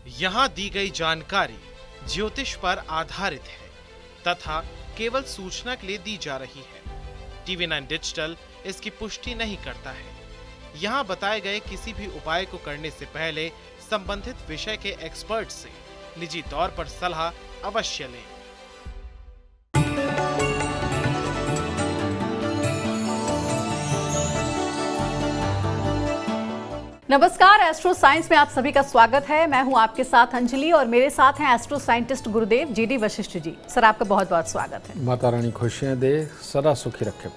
यहाँ दी गई जानकारी ज्योतिष पर आधारित है तथा केवल सूचना के लिए दी जा रही है। TV9 डिजिटल इसकी पुष्टि नहीं करता है। यहाँ बताए गए किसी भी उपाय को करने से पहले संबंधित विषय के एक्सपर्ट से निजी तौर पर सलाह अवश्य लें। नमस्कार, एस्ट्रो साइंस में आप सभी का स्वागत है। मैं हूं आपके साथ अंजलि और मेरे साथ हैं एस्ट्रो साइंटिस्ट गुरुदेव जीडी वशिष्ठ जी। सर, आपका बहुत बहुत स्वागत है। माता रानी खुशियां दे, सदा सुखी रखे।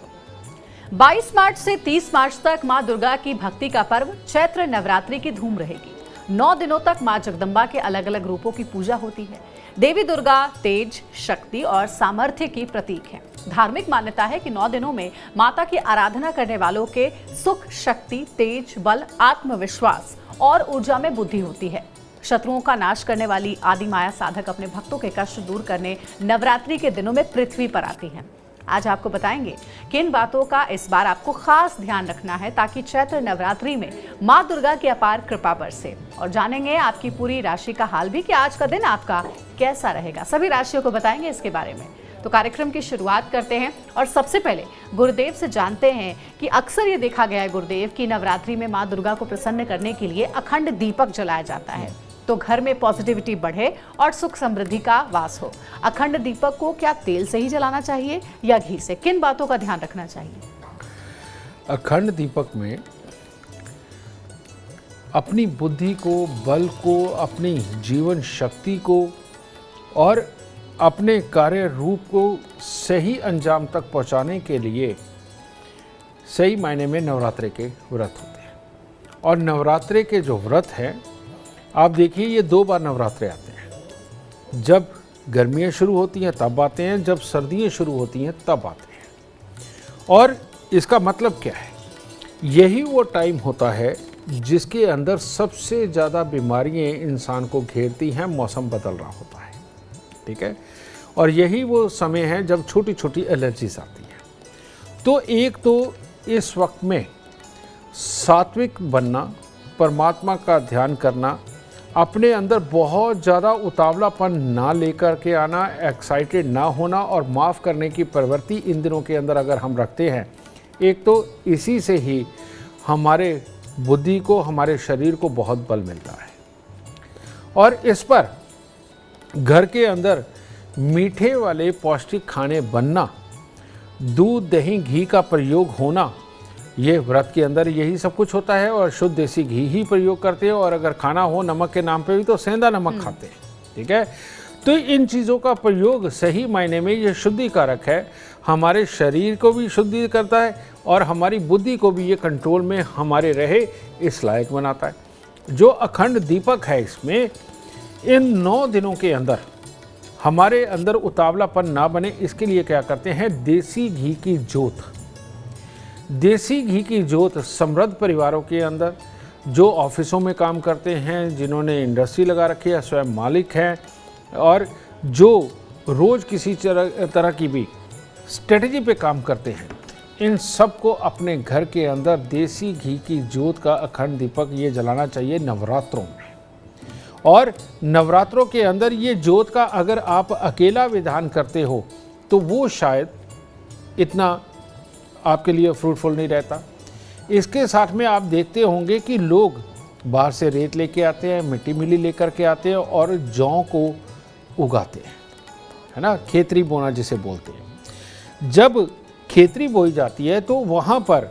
22 मार्च से 30 मार्च तक मां दुर्गा की भक्ति का पर्व चैत्र नवरात्रि की धूम रहेगी। 9 दिनों तक मां जगदम्बा के अलग अलग रूपों की पूजा होती है। देवी दुर्गा तेज, शक्ति और सामर्थ्य की प्रतीक है। धार्मिक मान्यता है कि 9 दिनों में माता की आराधना करने वालों के सुख, शक्ति, तेज, बल, आत्मविश्वास और ऊर्जा में बुद्धि होती है। शत्रुओं का नाश करने वाली आदि माया साधक अपने भक्तों के कष्ट दूर करने नवरात्रि के दिनों में पृथ्वी पर आती हैं। आज आपको बताएंगे किन बातों का इस बार आपको खास ध्यान रखना है ताकि चैत्र नवरात्रि में मां दुर्गा की अपार कृपा बरसे, और जानेंगे आपकी पूरी राशि का हाल भी कि आज का दिन आपका कैसा रहेगा। सभी राशियों को बताएंगे इसके बारे में। तो कार्यक्रम की शुरुआत करते हैं और सबसे पहले गुरुदेव से जानते हैं कि अक्सर ये देखा गया है गुरुदेव कि नवरात्रि में मां दुर्गा को प्रसन्न करने के लिए अखंड दीपक जलाया जाता है तो घर में पॉजिटिविटी बढ़े और सुख समृद्धि का वास हो। अखंड दीपक को क्या तेल से ही जलाना चाहिए या घी से? किन बातों का ध्यान रखना चाहिए? अखंड दीपक में अपनी बुद्धि को, बल को, अपनी जीवन शक्ति को और अपने कार्य रूप को सही अंजाम तक पहुंचाने के लिए सही मायने में नवरात्रि के व्रत होते हैं। और नवरात्रि के जो व्रत हैं, आप देखिए ये 2 बार नवरात्रे आते हैं। जब गर्मियाँ शुरू होती हैं तब आते हैं, जब सर्दियाँ शुरू होती हैं तब आते हैं। और इसका मतलब क्या है? यही वो टाइम होता है जिसके अंदर सबसे ज़्यादा बीमारियाँ इंसान को घेरती हैं। मौसम बदल रहा होता है, ठीक है, और यही वो समय है जब छोटी छोटी एलर्जीज आती हैं। तो एक तो इस वक्त में सात्विक बनना, परमात्मा का ध्यान करना, अपने अंदर बहुत ज़्यादा उतावलापन ना लेकर के आना, एक्साइटेड ना होना और माफ़ करने की प्रवृत्ति इन दिनों के अंदर अगर हम रखते हैं, एक तो इसी से ही हमारे बुद्धि को, हमारे शरीर को बहुत बल मिलता है। और इस पर घर के अंदर मीठे वाले पौष्टिक खाने बनना, दूध, दही, घी का प्रयोग होना, ये व्रत के अंदर यही सब कुछ होता है। और शुद्ध देसी घी ही प्रयोग करते हैं, और अगर खाना हो नमक के नाम पे भी तो सेंधा नमक खाते हैं, ठीक है। तो इन चीज़ों का प्रयोग सही मायने में ये शुद्धिकारक है, हमारे शरीर को भी शुद्धि करता है और हमारी बुद्धि को भी ये कंट्रोल में हमारे रहे इस लायक बनाता है। जो अखंड दीपक है, इसमें इन 9 दिनों के अंदर हमारे अंदर उतावलापन ना बने, इसके लिए क्या करते हैं? देसी घी की जोत। देसी घी की जोत समृद्ध परिवारों के अंदर, जो ऑफिसों में काम करते हैं, जिन्होंने इंडस्ट्री लगा रखी है, स्वयं मालिक हैं, और जो रोज़ किसी तरह की भी स्ट्रेटजी पे काम करते हैं, इन सब को अपने घर के अंदर देसी घी की जोत का अखंड दीपक ये जलाना चाहिए नवरात्रों में। और नवरात्रों के अंदर ये जोत का अगर आप अकेला विधान करते हो तो वो शायद इतना आपके लिए फ्रूटफुल नहीं रहता। इसके साथ में आप देखते होंगे कि लोग बाहर से रेत लेके आते हैं, मिट्टी मिली लेकर के आते हैं और जौ को उगाते हैं, है ना, खेतरी बोना जिसे बोलते हैं। जब खेतरी बोई जाती है तो वहाँ पर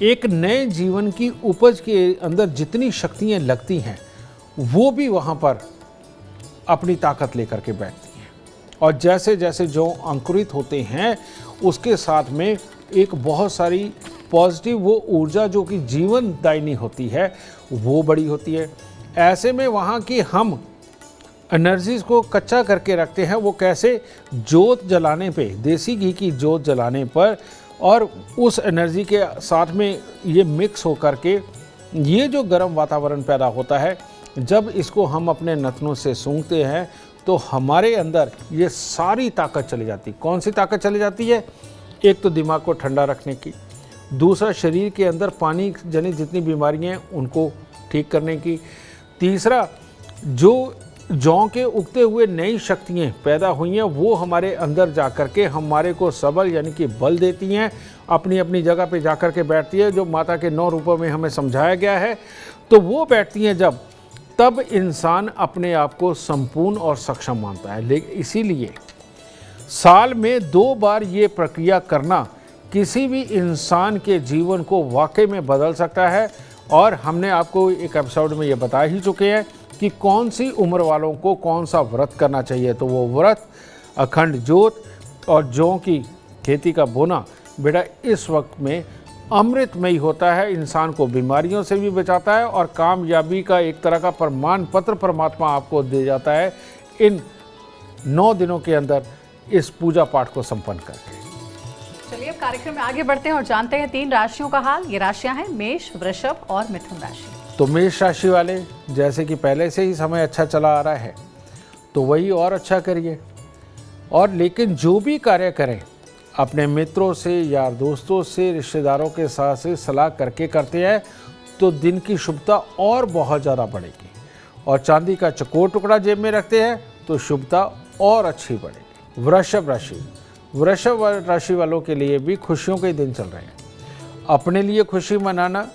एक नए जीवन की उपज के अंदर जितनी शक्तियाँ लगती हैं वो भी वहाँ पर अपनी ताकत लेकर के बैठती हैं। और जैसे जैसे जो अंकुरित होते हैं उसके साथ में एक बहुत सारी पॉजिटिव वो ऊर्जा जो कि जीवनदायिनी होती है वो बड़ी होती है। ऐसे में वहाँ की हम एनर्जीज़ को कच्चा करके रखते हैं। वो कैसे? जोत जलाने पे, देसी घी की जोत जलाने पर, और उस एनर्जी के साथ में ये मिक्स होकर के ये जो गर्म वातावरण पैदा होता है, जब इसको हम अपने नथनों से सूंघते हैं तो हमारे अंदर ये सारी ताकत चली जाती। कौन सी ताकत चली जाती है? एक तो दिमाग को ठंडा रखने की, दूसरा शरीर के अंदर पानी जनित जितनी बीमारियां हैं उनको ठीक करने की, तीसरा, जो जौ के उगते हुए नई शक्तियाँ पैदा हुई हैं वो हमारे अंदर जा कर के हमारे को सबल यानी कि बल देती हैं, अपनी अपनी जगह पे जा कर के बैठती है, जो माता के 9 रूपों में हमें समझाया गया है। तो वो बैठती हैं जब, तब इंसान अपने आप को संपूर्ण और सक्षम मानता है। लेकिन इसीलिए साल में 2 बार ये प्रक्रिया करना किसी भी इंसान के जीवन को वाकई में बदल सकता है। और हमने आपको एक एपिसोड में ये बता ही चुके हैं कि कौन सी उम्र वालों को कौन सा व्रत करना चाहिए। तो वो व्रत अखंड ज्योत और जौ की खेती का बोना बेटा इस वक्त में अमृतमयी होता है, इंसान को बीमारियों से भी बचाता है और कामयाबी का एक तरह का प्रमाण पत्र परमात्मा आपको दे जाता है इन 9 दिनों के अंदर इस पूजा पाठ को संपन्न करके। चलिए अब कार्यक्रम में आगे बढ़ते हैं और जानते हैं 3 राशियों का हाल। ये राशियां हैं मेष, वृषभ और मिथुन राशि। तो मेष राशि वाले, जैसे कि पहले से ही समय अच्छा चला आ रहा है तो वही और अच्छा करिए। और लेकिन जो भी कार्य करें अपने मित्रों से, यार दोस्तों से, रिश्तेदारों के साथ से सलाह करके करते हैं तो दिन की शुभता और बहुत ज़्यादा बढ़ेगी। और चांदी का चकोर टुकड़ा जेब में रखते हैं तो शुभता और अच्छी बढ़ेगी। वृषभ राशि, वृषभ राशि वालों के लिए भी खुशियों के दिन चल रहे हैं। अपने लिए खुशी मनाना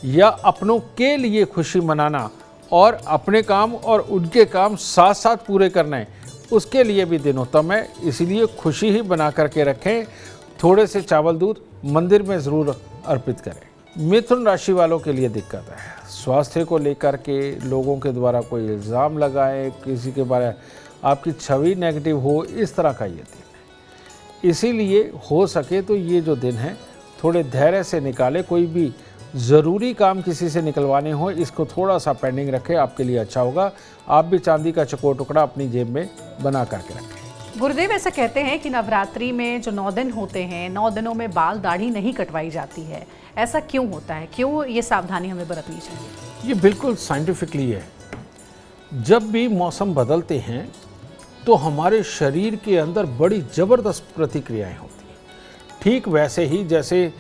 या अपनों के लिए खुशी मनाना और अपने काम और उनके काम साथ साथ पूरे करना है, उसके लिए भी दिन उत्तम है। इसीलिए खुशी ही बना करके रखें। थोड़े से चावल दूध मंदिर में ज़रूर अर्पित करें। मिथुन राशि वालों के लिए दिक्कत है, स्वास्थ्य को लेकर के लोगों के द्वारा कोई इल्ज़ाम लगाए, किसी के बारे में आपकी छवि नेगेटिव हो, इस तरह का ये दिन है। इसीलिए हो सके तो ये जो दिन है थोड़े धैर्य से निकाले। कोई भी ज़रूरी काम किसी से निकलवाने हो, इसको थोड़ा सा पेंडिंग रखें, आपके लिए अच्छा होगा। आप भी चांदी का चकोर टुकड़ा अपनी जेब में बना करके रखें। गुरुदेव ऐसा कहते हैं कि नवरात्रि में जो 9 दिन होते हैं, 9 दिनों में बाल दाढ़ी नहीं कटवाई जाती है। ऐसा क्यों होता है, क्यों ये सावधानी हमें बरतनी चाहिए? ये बिल्कुल साइंटिफिकली है। जब भी मौसम बदलते हैं तो हमारे शरीर के अंदर बड़ी ज़बरदस्त प्रतिक्रियाएं होती हैं। ठीक वैसे ही जैसे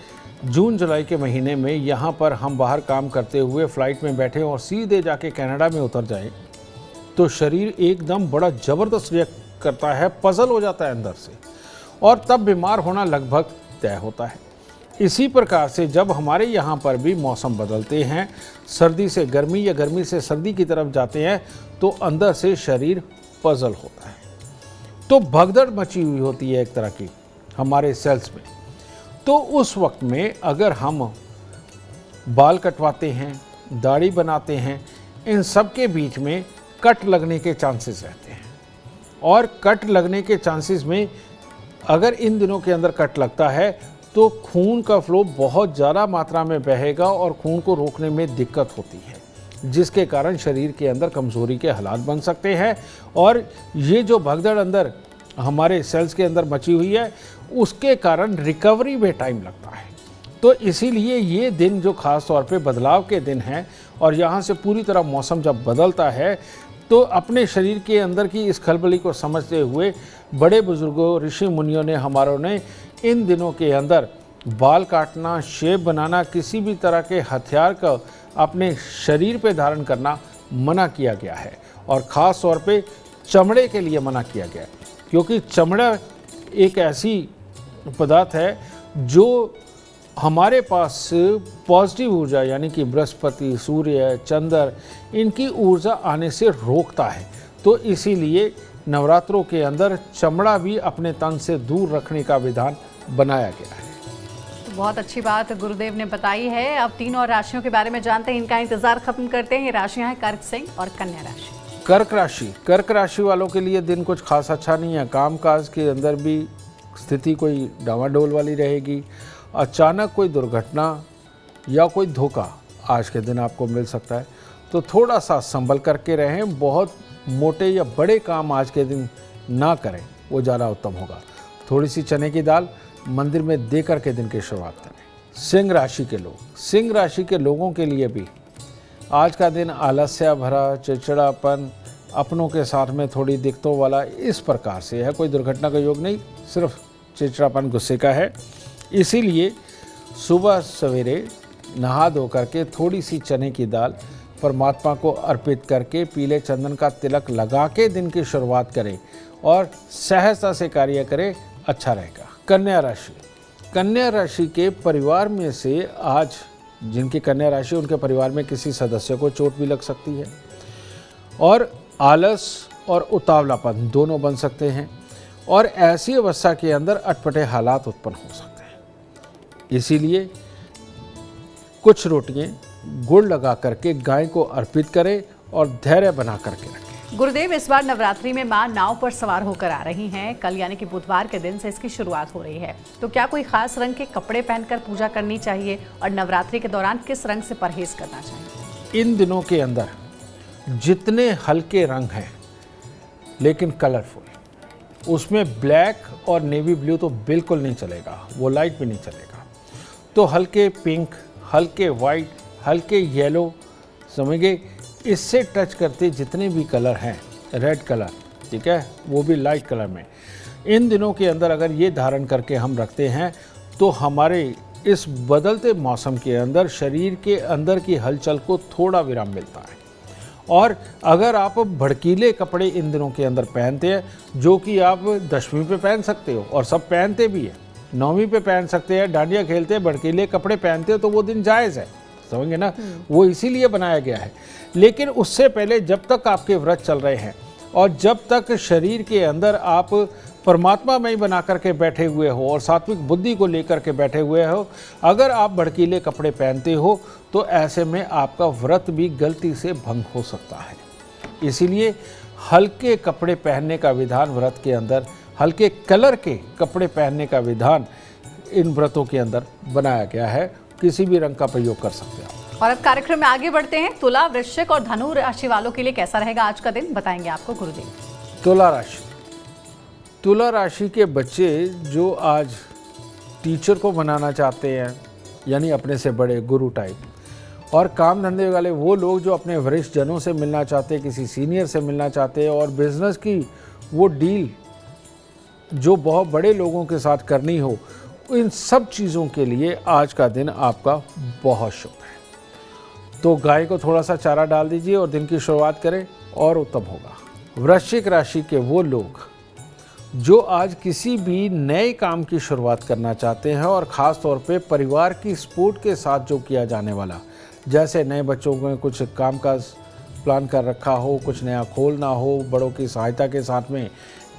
जून जुलाई के महीने में यहाँ पर हम बाहर काम करते हुए फ़्लाइट में बैठे और सीधे जाके कनाडा में उतर जाएं तो शरीर एकदम बड़ा ज़बरदस्त रिएक्ट करता है, पजल हो जाता है अंदर से, और तब बीमार होना लगभग तय होता है। इसी प्रकार से जब हमारे यहाँ पर भी मौसम बदलते हैं, सर्दी से गर्मी या गर्मी से सर्दी की तरफ जाते हैं तो अंदर से शरीर पजल होता है। तो भगदड़ मची हुई होती है एक तरह की हमारे सेल्स में। तो उस वक्त में अगर हम बाल कटवाते हैं, दाढ़ी बनाते हैं, इन सब के बीच में कट लगने के चांसेस रहते हैं। और कट लगने के चांसेस में अगर इन दिनों के अंदर कट लगता है तो खून का फ्लो बहुत ज़्यादा मात्रा में बहेगा और खून को रोकने में दिक्कत होती है, जिसके कारण शरीर के अंदर कमज़ोरी के हालात बन सकते हैं। और ये जो भगदड़ अंदर हमारे सेल्स के अंदर मची हुई है उसके कारण रिकवरी में टाइम लगता है। तो इसीलिए ये दिन जो ख़ास तौर पे बदलाव के दिन हैं और यहाँ से पूरी तरह मौसम जब बदलता है तो अपने शरीर के अंदर की इस खलबली को समझते हुए बड़े बुजुर्गों, ऋषि मुनियों ने, हमारों ने इन दिनों के अंदर बाल काटना, शेव बनाना, किसी भी तरह के हथियार का अपने शरीर पे धारण करना मना किया गया है। और ख़ास तौर पे चमड़े के लिए मना किया गया है, क्योंकि चमड़ा एक ऐसी पदार्थ है जो हमारे पास पॉजिटिव ऊर्जा यानी कि बृहस्पति, सूर्य, चंद्र, इनकी ऊर्जा आने से रोकता है। तो इसीलिए नवरात्रों के अंदर चमड़ा भी अपने तन से दूर रखने का विधान बनाया गया है। बहुत अच्छी बात गुरुदेव ने बताई है। अब 3 और राशियों के बारे में जानते हैं, इनका इंतजार खत्म करते हैं। ये राशियां हैं कर्क, सिंह और कन्या राशि। कर्क राशि वालों के लिए दिन कुछ खास अच्छा नहीं है। कामकाज के अंदर भी स्थिति कोई डामाडोल वाली रहेगी। अचानक कोई दुर्घटना या कोई धोखा आज के दिन आपको मिल सकता है, तो थोड़ा सा संभल करके रहें। बहुत मोटे या बड़े काम आज के दिन ना करें, वो ज़्यादा उत्तम होगा। थोड़ी सी चने की दाल मंदिर में दे करके दिन की शुरुआत करें। सिंह राशि के लोगों के लिए भी आज का दिन आलस्य भरा, चिड़चिड़ापन, अपनों के साथ में थोड़ी दिक्कतों वाला इस प्रकार से है। कोई दुर्घटना का योग नहीं, सिर्फ चिड़चिड़ापन गुस्से का है। इसीलिए सुबह सवेरे नहा धो करके थोड़ी सी चने की दाल परमात्मा को अर्पित करके पीले चंदन का तिलक लगा के दिन की शुरुआत करें और सहजता से कार्य करें, अच्छा रहेगा। कन्या राशि के परिवार में से आज जिनकी कन्या राशि, उनके परिवार में किसी सदस्य को चोट भी लग सकती है और आलस और उतावलापन दोनों बन सकते हैं और ऐसी अवस्था के अंदर अटपटे हालात उत्पन्न हो सकते हैं। इसीलिए कुछ रोटियां गुड़ लगा करके गाय को अर्पित करें और धैर्य बना करके रखें। गुरुदेव, इस बार नवरात्रि में मां नाव पर सवार होकर आ रही हैं। कल यानी कि बुधवार के दिन से इसकी शुरुआत हो रही है, तो क्या कोई खास रंग के कपड़े पहनकर पूजा करनी चाहिए और नवरात्रि के दौरान किस रंग से परहेज करना चाहिए? इन दिनों के अंदर जितने हल्के रंग हैं लेकिन कलरफुल, उसमें ब्लैक और नेवी ब्लू तो बिल्कुल नहीं चलेगा, वो लाइट भी नहीं चलेगा। तो हल्के पिंक, हल्के वाइट, हल्के येलो, समझिए इससे टच करते जितने भी कलर हैं, रेड कलर, ठीक है, वो भी लाइट कलर में, इन दिनों के अंदर अगर ये धारण करके हम रखते हैं तो हमारे इस बदलते मौसम के अंदर शरीर के अंदर की हलचल को थोड़ा विराम मिलता है। और अगर आप भड़कीले कपड़े इन दिनों के अंदर पहनते हैं, जो कि आप दशमी पे पहन सकते हो और सब पहनते भी हैं, नौवीं पे पहन सकते हैं, डांडिया खेलते हैं, भड़कीले कपड़े पहनते हो तो वो दिन जायज़ है, समझेंगे ना, वो इसीलिए बनाया गया है। लेकिन उससे पहले जब तक आपके व्रत चल रहे हैं और जब तक शरीर के अंदर आप परमात्मा में ही बना करके बैठे हुए हो और सात्विक बुद्धि को लेकर के बैठे हुए हो, अगर आप भड़कीले कपड़े पहनते हो तो ऐसे में आपका व्रत भी गलती से भंग हो सकता है। इसीलिए हल्के कपड़े पहनने का विधान व्रत के अंदर, हल्के कलर के कपड़े पहनने का विधान इन व्रतों के अंदर बनाया गया है। किसी भी रंग का प्रयोग कर सकते हैं। और अब कार्यक्रम में आगे बढ़ते हैं। तुला, वृश्चिक और धनु राशि वालों के लिए कैसा रहेगा आज का दिन, बताएंगे आपको गुरुदेव। तुला राशि के बच्चे जो आज टीचर को बनाना चाहते हैं, यानी अपने से बड़े गुरु टाइप, और काम धंधे वाले वो लोग जो अपने वरिष्ठ जनों से मिलना चाहते हैं, किसी सीनियर से मिलना चाहते हैं और बिजनेस की वो डील जो बहुत बड़े लोगों के साथ करनी हो, इन सब चीज़ों के लिए आज का दिन आपका बहुत शुभ है। तो गाय को थोड़ा सा चारा डाल दीजिए और दिन की शुरुआत करें और उत्तम होगा। वृश्चिक राशि के वो लोग जो आज किसी भी नए काम की शुरुआत करना चाहते हैं और ख़ास तौर पे परिवार की सपोर्ट के साथ जो किया जाने वाला, जैसे नए बच्चों में कुछ काम का प्लान कर रखा हो, कुछ नया खोलना हो, बड़ों की सहायता के साथ में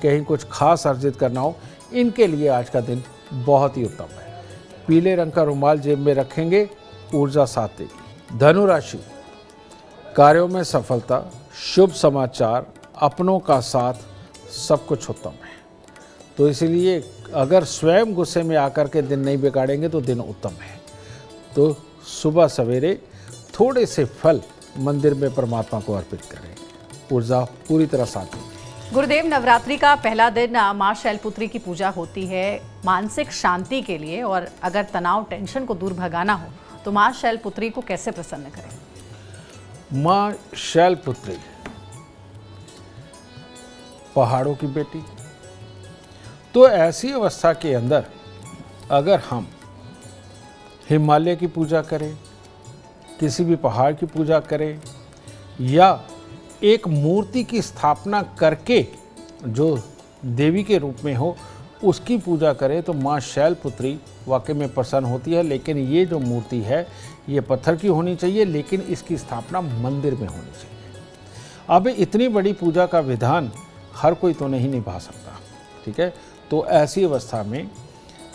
कहीं कुछ खास अर्जित करना हो, इनके लिए आज का दिन बहुत ही उत्तम है। पीले रंग का रुमाल जेब में रखेंगे, ऊर्जा साथ देगी। धनु राशि, कार्यों में सफलता, शुभ समाचार, अपनों का साथ, सब कुछ उत्तम है। तो इसलिए अगर स्वयं गुस्से में आकर के दिन नहीं बिगाड़ेंगे तो दिन उत्तम है। तो सुबह सवेरे थोड़े से फल मंदिर में परमात्मा को अर्पित करें, ऊर्जा पूरी तरह साथ देगी। गुरुदेव, नवरात्रि का पहला दिन मां शैलपुत्री की पूजा होती है मानसिक शांति के लिए, और अगर तनाव टेंशन को दूर भगाना हो तो मां शैलपुत्री को कैसे प्रसन्न करें? मां शैलपुत्री पहाड़ों की बेटी, तो ऐसी अवस्था के अंदर अगर हम हिमालय की पूजा करें, किसी भी पहाड़ की पूजा करें, या एक मूर्ति की स्थापना करके जो देवी के रूप में हो उसकी पूजा करें, तो मां शैलपुत्री वाकई में प्रसन्न होती है। लेकिन ये जो मूर्ति है ये पत्थर की होनी चाहिए, लेकिन इसकी स्थापना मंदिर में होनी चाहिए। अब इतनी बड़ी पूजा का विधान हर कोई तो नहीं निभा सकता, ठीक है। तो ऐसी अवस्था में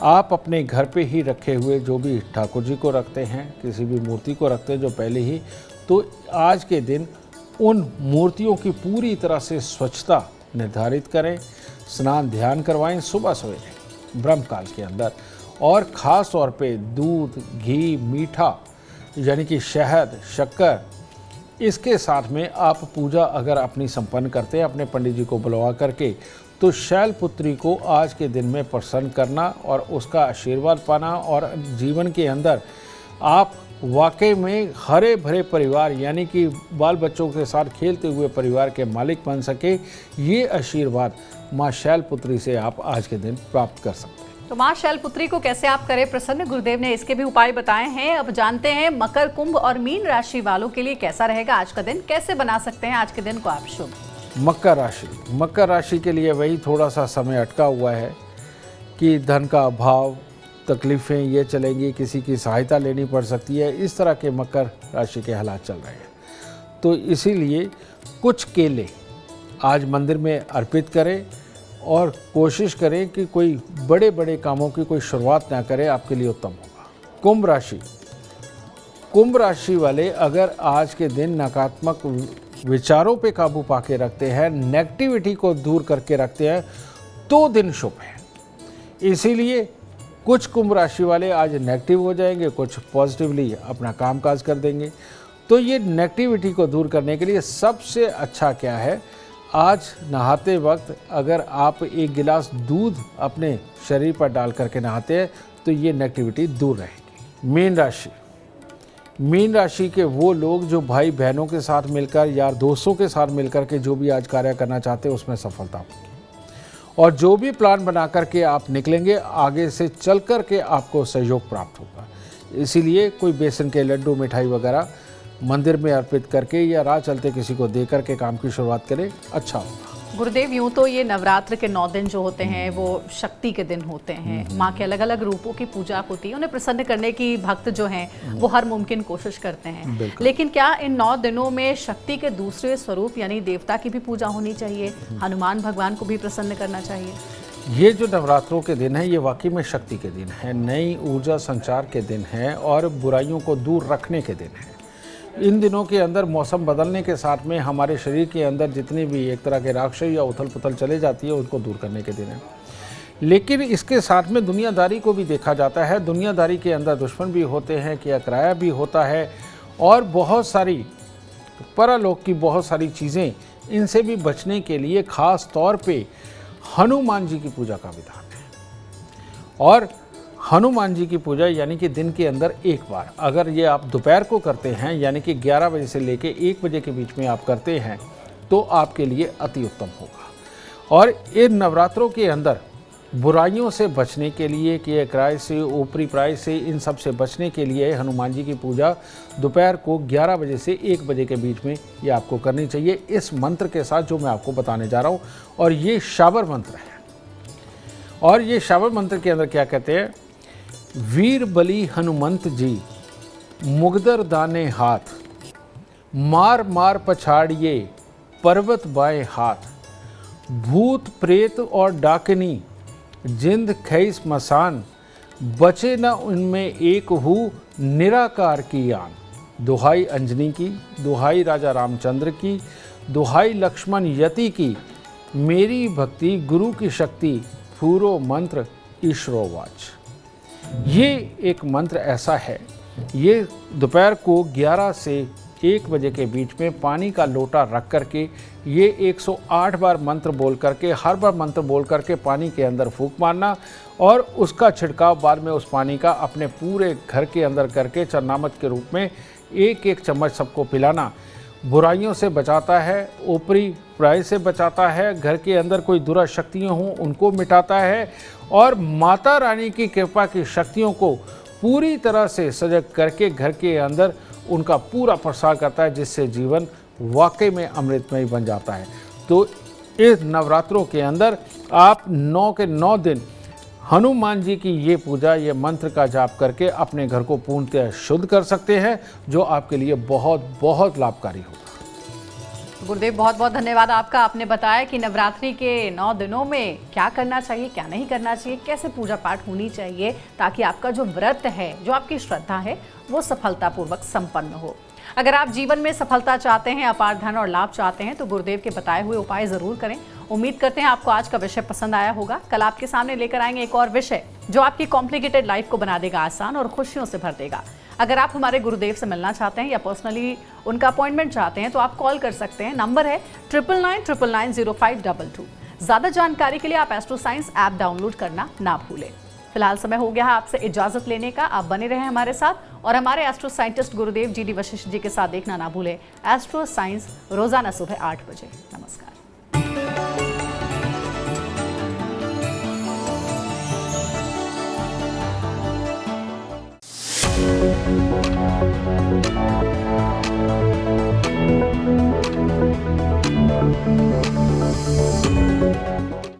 आप अपने घर पे ही रखे हुए जो भी ठाकुर जी को रखते हैं, किसी भी मूर्ति को रखते हैं जो पहले ही, तो आज के दिन उन मूर्तियों की पूरी तरह से स्वच्छता निर्धारित करें, स्नान ध्यान करवाएं सुबह सवेरे ब्रह्म काल के अंदर, और ख़ास तौर पे दूध, घी, मीठा यानी कि शहद, शक्कर, इसके साथ में आप पूजा अगर अपनी संपन्न करते हैं अपने पंडित जी को बुलवा करके, तो शैलपुत्री को आज के दिन में प्रसन्न करना और उसका आशीर्वाद पाना, और जीवन के अंदर आप वाकई में हरे भरे परिवार यानी कि बाल बच्चों के साथ खेलते हुए परिवार के मालिक बन सके, ये आशीर्वाद माँ शैलपुत्री से आप आज के दिन प्राप्त कर सकते हैं। तो मां शैलपुत्री को कैसे आप करें प्रसन्न, गुरुदेव ने इसके भी उपाय बताए हैं। अब जानते हैं मकर, कुंभ और मीन राशि वालों के लिए कैसा रहेगा आज का दिन, कैसे बना सकते हैं आज के दिन को आप शुभ। मकर राशि के लिए वही थोड़ा सा समय अटका हुआ है कि धन का अभाव, तकलीफ़ें ये चलेंगी, किसी की सहायता लेनी पड़ सकती है, इस तरह के मकर राशि के हालात चल रहे हैं। तो इसीलिए कुछ केले आज मंदिर में अर्पित करें और कोशिश करें कि कोई बड़े बड़े कामों की कोई शुरुआत ना करें, आपके लिए उत्तम होगा। कुंभ राशि वाले अगर आज के दिन नकारात्मक विचारों पे काबू पाके रखते हैं, नेगेटिविटी को दूर करके रखते हैं, तो दिन शुभ है। इसीलिए कुछ कुंभ राशि वाले आज नेगेटिव हो जाएंगे, कुछ पॉजिटिवली अपना कामकाज कर देंगे। तो ये नेगेटिविटी को दूर करने के लिए सबसे अच्छा क्या है, आज नहाते वक्त अगर आप एक गिलास दूध अपने शरीर पर डाल करके नहाते हैं तो ये नेगेटिविटी दूर रहेगी। मीन राशि के वो लोग जो भाई बहनों के साथ मिलकर, यार दोस्तों के साथ मिलकर के जो भी आज कार्य करना चाहते हैं उसमें सफलता होगी, और जो भी प्लान बना करके आप निकलेंगे आगे से चल कर के आपको सहयोग प्राप्त होगा। इसीलिए कोई बेसन के लड्डू, मिठाई वगैरह मंदिर में अर्पित करके या राह चलते किसी को दे करके काम की शुरुआत करें, अच्छा होगा। गुरुदेव, यूं तो ये नवरात्र के 9 दिन जो होते हैं वो शक्ति के दिन होते हैं, माँ के अलग अलग रूपों की पूजा होती है, उन्हें प्रसन्न करने की भक्त जो हैं वो हर मुमकिन कोशिश करते हैं। लेकिन क्या इन 9 दिनों में शक्ति के दूसरे स्वरूप यानी देवता की भी पूजा होनी चाहिए, हनुमान भगवान को भी प्रसन्न करना चाहिए? ये जो नवरात्रों के दिन है ये वाकई में शक्ति के दिन है, नई ऊर्जा संचार के दिन है और बुराइयों को दूर रखने के दिन है। इन दिनों के अंदर मौसम बदलने के साथ में हमारे शरीर के अंदर जितनी भी एक तरह के राक्षस या उथल पुथल चले जाती है उनको दूर करने के दिन है। लेकिन इसके साथ में दुनियादारी को भी देखा जाता है। दुनियादारी के अंदर दुश्मन भी होते हैं, किया किराया भी होता है, और बहुत सारी परलोक की बहुत सारी चीज़ें, इनसे भी बचने के लिए खास तौर पे हनुमान जी की पूजा का विधान है। और हनुमान जी की पूजा यानी कि दिन के अंदर एक बार, अगर ये आप दोपहर को करते हैं यानी कि 11 बजे से लेके 1 बजे के बीच में आप करते हैं तो आपके लिए अति उत्तम होगा। और इन नवरात्रों के अंदर बुराइयों से बचने के लिए, किए किराए से, ऊपरी प्राय से, इन सब से बचने के लिए हनुमान जी की पूजा दोपहर को 11 बजे से 1 बजे के बीच में ये आपको करनी चाहिए, इस मंत्र के साथ जो मैं आपको बताने जा रहा हूँ। और ये शाबर मंत्र है। और ये शाबर मंत्र के अंदर क्या कहते हैं, वीर बली हनुमंत जी मुगदर दाने हाथ, मार मार पछाड़िए पर्वत बाएं हाथ, भूत प्रेत और डाकनी जिंद खई स्मशान, बचे न उनमें एक हूँ निराकार की आन। दुहाई अंजनी की, दुहाई राजा रामचंद्र की, दुहाई लक्ष्मण यति की, मेरी भक्ति गुरु की शक्ति, पूरो मंत्र ईश्वरोवाच। ये एक मंत्र ऐसा है, ये दोपहर को 11 से 1 बजे के बीच में पानी का लोटा रख करके ये 108 बार मंत्र बोल करके, हर बार मंत्र बोल करके पानी के अंदर फूंक मारना और उसका छिड़काव बाद में उस पानी का अपने पूरे घर के अंदर करके चरनामत के रूप में 1-1 चम्मच सबको पिलाना। बुराइयों से बचाता है, ऊपरी प्राय से बचाता है, घर के अंदर कोई दुरा शक्तियाँ हों उनको मिटाता है और माता रानी की कृपा की शक्तियों को पूरी तरह से सजग करके घर के अंदर उनका पूरा प्रसार करता है, जिससे जीवन वाकई में अमृतमय बन जाता है। तो इस नवरात्रों के अंदर आप 9 के 9 दिन हनुमान जी की ये पूजा, ये मंत्र का जाप करके अपने घर को पूर्णतः शुद्ध कर सकते हैं, जो आपके लिए बहुत बहुत लाभकारी होगा। गुरुदेव, बहुत बहुत धन्यवाद आपका। आपने बताया कि नवरात्रि के 9 दिनों में क्या करना चाहिए, क्या नहीं करना चाहिए, कैसे पूजा पाठ होनी चाहिए ताकि आपका जो व्रत है, जो आपकी श्रद्धा है, वो सफलतापूर्वक संपन्न हो। अगर आप जीवन में सफलता चाहते हैं, अपार धन और लाभ चाहते हैं तो गुरुदेव के बताए हुए उपाय जरूर करें। उम्मीद करते हैं आपको आज का विषय पसंद आया होगा। कल आपके सामने लेकर आएंगे एक और विषय जो आपकी कॉम्प्लिकेटेड लाइफ को बना देगा आसान और खुशियों से भर देगा। अगर आप हमारे गुरुदेव से मिलना चाहते हैं या पर्सनली उनका अपॉइंटमेंट चाहते हैं तो आप कॉल कर सकते हैं। नंबर है 9999905222। ज्यादा जानकारी के लिए आप एस्ट्रो साइंस ऐप डाउनलोड करना ना भूलें। फिलहाल समय हो गया है आपसे इजाजत लेने का। आप बने रहें हमारे साथ और हमारे एस्ट्रो साइंटिस्ट गुरुदेव GD वशिष्ठ जी के साथ देखना ना भूलें एस्ट्रो साइंस रोजाना सुबह 8 बजे। नमस्कार। है।